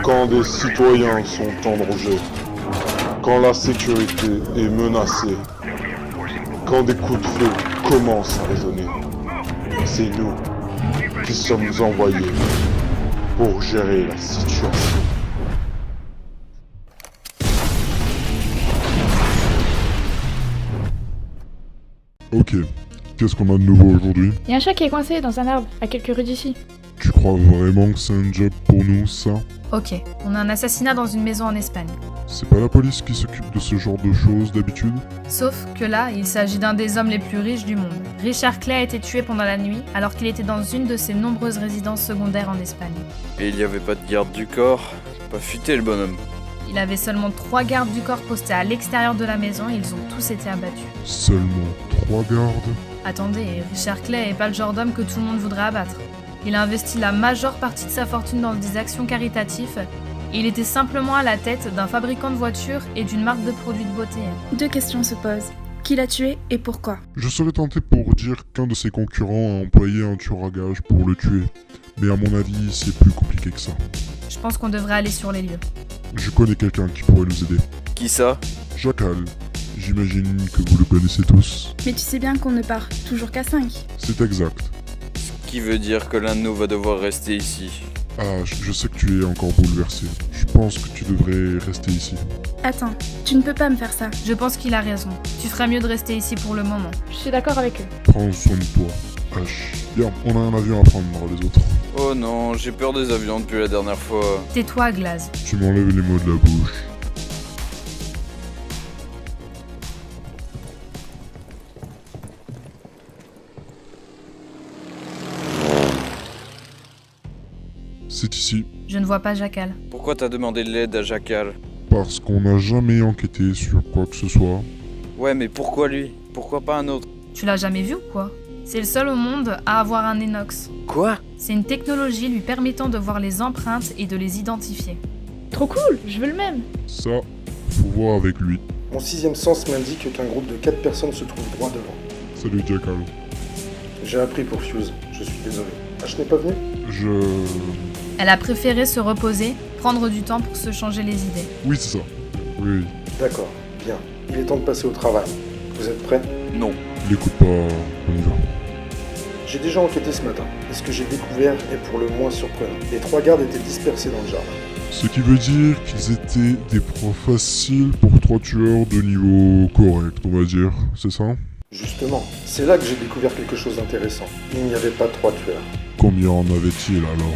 Quand des citoyens sont en danger, quand la sécurité est menacée, quand des coups de feu commencent à résonner, c'est nous qui sommes envoyés pour gérer la situation. Ok, qu'est-ce qu'on a de nouveau aujourd'hui? Il y a un chat qui est coincé dans un arbre, à quelques rues d'ici. Tu crois vraiment que c'est un job pour nous, ça? Ok, on a un assassinat dans une maison en Espagne. C'est pas la police qui s'occupe de ce genre de choses d'habitude? Sauf que là, il s'agit d'un des hommes les plus riches du monde. Richard Clay a été tué pendant la nuit alors qu'il était dans une de ses nombreuses résidences secondaires en Espagne. Et il n'y avait pas de garde du corps. Pas futé le bonhomme. Il avait seulement 3 gardes du corps postés à l'extérieur de la maison et ils ont tous été abattus. Seulement 3 gardes? Attendez, Richard Clay est pas le genre d'homme que tout le monde voudrait abattre. Il a investi la majeure partie de sa fortune dans des actions caritatives et il était simplement à la tête d'un fabricant de voitures et d'une marque de produits de beauté. 2 questions se posent. Qui l'a tué et pourquoi? Je serais tenté pour dire qu'un de ses concurrents a employé un tueur à gages pour le tuer. Mais à mon avis, c'est plus compliqué que ça. Je pense qu'on devrait aller sur les lieux. Je connais quelqu'un qui pourrait nous aider. Qui ça? Jackal. J'imagine que vous le connaissez tous. Mais tu sais bien qu'on ne part toujours qu'à 5. C'est exact. Ce qui veut dire que l'un de nous va devoir rester ici. Ah, je sais que tu es encore bouleversé. Je pense que tu devrais rester ici. Attends, tu ne peux pas me faire ça. Je pense qu'il a raison. Tu ferais mieux de rester ici pour le moment. Je suis d'accord avec eux. Prends soin de toi, H. Bien, on a un avion à prendre, les autres. Oh non, j'ai peur des avions depuis la dernière fois. Tais-toi, Glaze. Tu m'enlèves les mots de la bouche. C'est ici, Je ne vois pas Jackal. Pourquoi t'as demandé de l'aide à Jackal? parce qu'on n'a jamais enquêté sur quoi que ce soit. Ouais, mais pourquoi lui? Pourquoi pas un autre? Tu l'as jamais vu ou quoi? C'est le seul au monde à avoir un Enox. Quoi? C'est une technologie lui permettant de voir les empreintes et de les identifier. Trop cool, je veux le même. Ça, faut voir avec lui. Mon sixième sens m'indique qu'un groupe de 4 personnes se trouve droit devant. Salut Jackal. J'ai appris pour Fuse, je suis désolé. H n'est pas venu? Elle a préféré se reposer, prendre du temps pour se changer les idées. Oui, c'est ça. Oui. D'accord, bien. Il est temps de passer au travail. Vous êtes prêts? Non. L'écoute pas, on y va. J'ai déjà enquêté ce matin, et ce que j'ai découvert est pour le moins surprenant. Les 3 gardes étaient dispersés dans le jardin. Ce qui veut dire qu'ils étaient des proies faciles pour 3 tueurs de niveau correct, on va dire. C'est ça? Justement, c'est là que j'ai découvert quelque chose d'intéressant. Il n'y avait pas 3 tueurs. Combien en avait-il alors?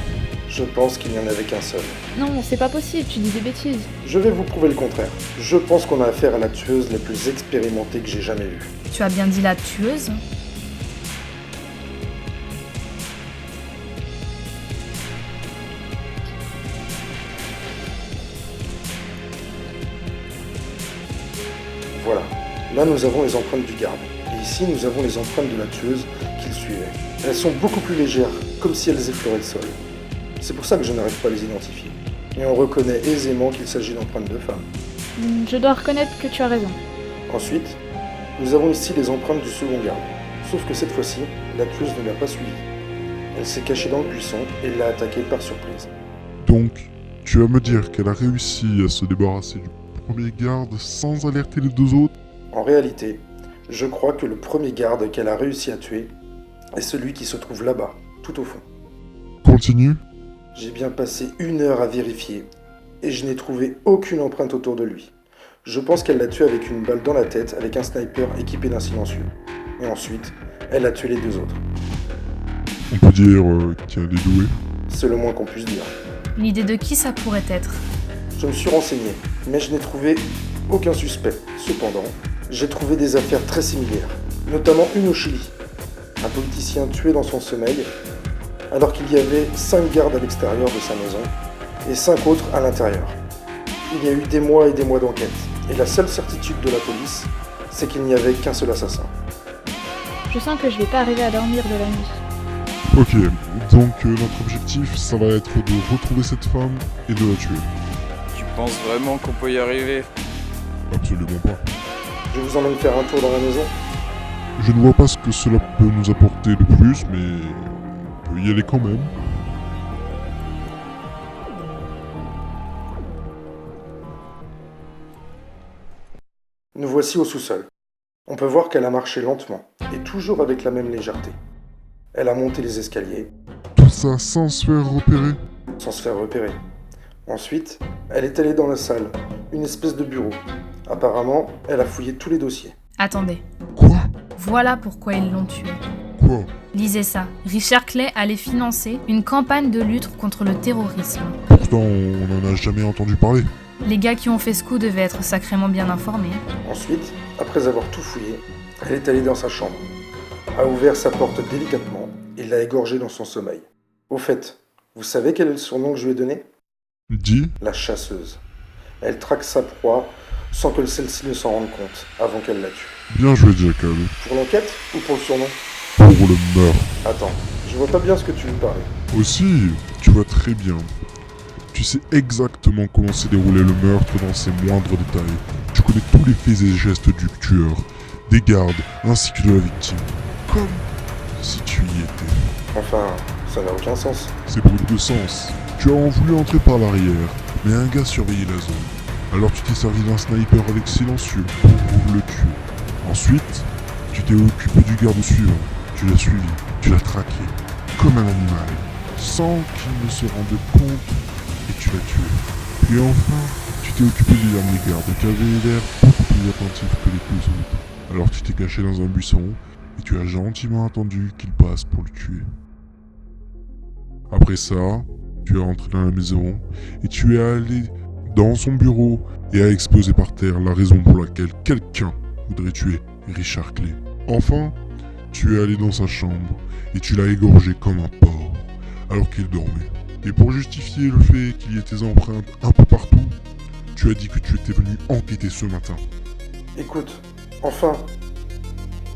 Je pense qu'il n'y en avait qu'un seul. Non, c'est pas possible, tu dis des bêtises. Je vais vous prouver le contraire. Je pense qu'on a affaire à la tueuse la plus expérimentée que j'ai jamais vue. Tu as bien dit la tueuse? Voilà. Là, nous avons les empreintes du garde. Et ici, nous avons les empreintes de la tueuse qu'il suivait. Elles sont beaucoup plus légères, comme si elles effleuraient le sol. C'est pour ça que je n'arrive pas à les identifier. Et on reconnaît aisément qu'il s'agit d'empreintes de femmes. Je dois reconnaître que tu as raison. Ensuite, nous avons ici les empreintes du second garde. Sauf que cette fois-ci, la tueuse ne l'a pas suivi. Elle s'est cachée dans le buisson et l'a attaqué par surprise. Donc, tu vas me dire qu'elle a réussi à se débarrasser du premier garde sans alerter les 2 autres? En réalité, je crois que le premier garde qu'elle a réussi à tuer est celui qui se trouve là-bas, tout au fond. Continue. J'ai bien passé 1 heure à vérifier, et je n'ai trouvé aucune empreinte autour de lui. Je pense qu'elle l'a tué avec une balle dans la tête avec un sniper équipé d'un silencieux. Et ensuite, elle a tué les 2 autres. On peut dire qu'il y a des doués. C'est le moins qu'on puisse dire. Une idée de qui ça pourrait être? Je me suis renseigné, mais je n'ai trouvé aucun suspect. Cependant, j'ai trouvé des affaires très similaires, notamment une au Chili. Un politicien tué dans son sommeil, alors qu'il y avait 5 gardes à l'extérieur de sa maison et 5 autres à l'intérieur. Il y a eu des mois et des mois d'enquête, et la seule certitude de la police, c'est qu'il n'y avait qu'un seul assassin. Je sens que je vais pas arriver à dormir de la nuit. Ok, donc notre objectif, ça va être de retrouver cette femme et de la tuer. Tu penses vraiment qu'on peut y arriver? Absolument pas. Je vous emmène faire un tour dans la maison. Je ne vois pas ce que cela peut nous apporter de plus, mais on peut y aller quand même. Nous voici au sous-sol. On peut voir qu'elle a marché lentement, et toujours avec la même légèreté. Elle a monté les escaliers, Tout ça sans se faire repérer. sans se faire repérer. Ensuite, elle est allée dans la salle, une espèce de bureau. Apparemment, elle a fouillé tous les dossiers. Attendez, Quoi? voilà pourquoi ils l'ont tué. Quoi? Lisez ça. Richard Clay allait financer une campagne de lutte contre le terrorisme. Pourtant, on n'en a jamais entendu parler. Les gars qui ont fait ce coup devaient être sacrément bien informés. Ensuite, après avoir tout fouillé, elle est allée dans sa chambre, a ouvert sa porte délicatement et l'a égorgée dans son sommeil. Au fait, vous savez quel est le surnom que je lui ai donné? Dis, La chasseuse. Elle traque sa proie sans que celle-ci ne s'en rende compte avant qu'elle la tue. bien joué Jackal. Pour l'enquête ou pour le surnom? Pour le meurtre. Attends, je vois pas bien ce que tu me parles. Aussi, tu vois très bien. Tu sais exactement comment s'est déroulé le meurtre dans ses moindres détails. Tu connais tous les faits et gestes du tueur, des gardes, ainsi que de la victime. Comme si tu y étais. Enfin, ça n'a aucun sens. C'est brûle de sens. Tu as voulu entrer par l'arrière, mais un gars surveillait la zone. Alors tu t'es servi d'un sniper avec silencieux pour le tuer. Ensuite, tu t'es occupé du garde suivant. Tu l'as suivi, tu l'as traqué, comme un animal, sans qu'il ne se rende compte, et tu l'as tué. Puis enfin, tu t'es occupé du dernier garde qui avait l'air beaucoup plus attentif que les deux autres. Alors tu t'es caché dans un buisson, et tu as gentiment attendu qu'il passe pour le tuer. Après ça, tu es rentré dans la maison, et tu es allé dans son bureau, et a exposé par terre la raison pour laquelle quelqu'un voudrait tuer Richard Clay. Enfin, tu es allé dans sa chambre, et tu l'as égorgé comme un porc, alors qu'il dormait. Et pour justifier le fait qu'il y ait tes empreintes un peu partout, tu as dit que tu étais venu enquêter ce matin. Écoute, enfin,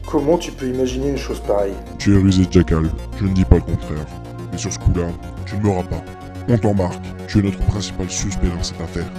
comment tu peux imaginer une chose pareille? Tu es rusé, Jackal, je ne dis pas le contraire. Mais sur ce coup-là, tu ne m'auras pas. On t'embarque, tu es notre principal suspect dans cette affaire.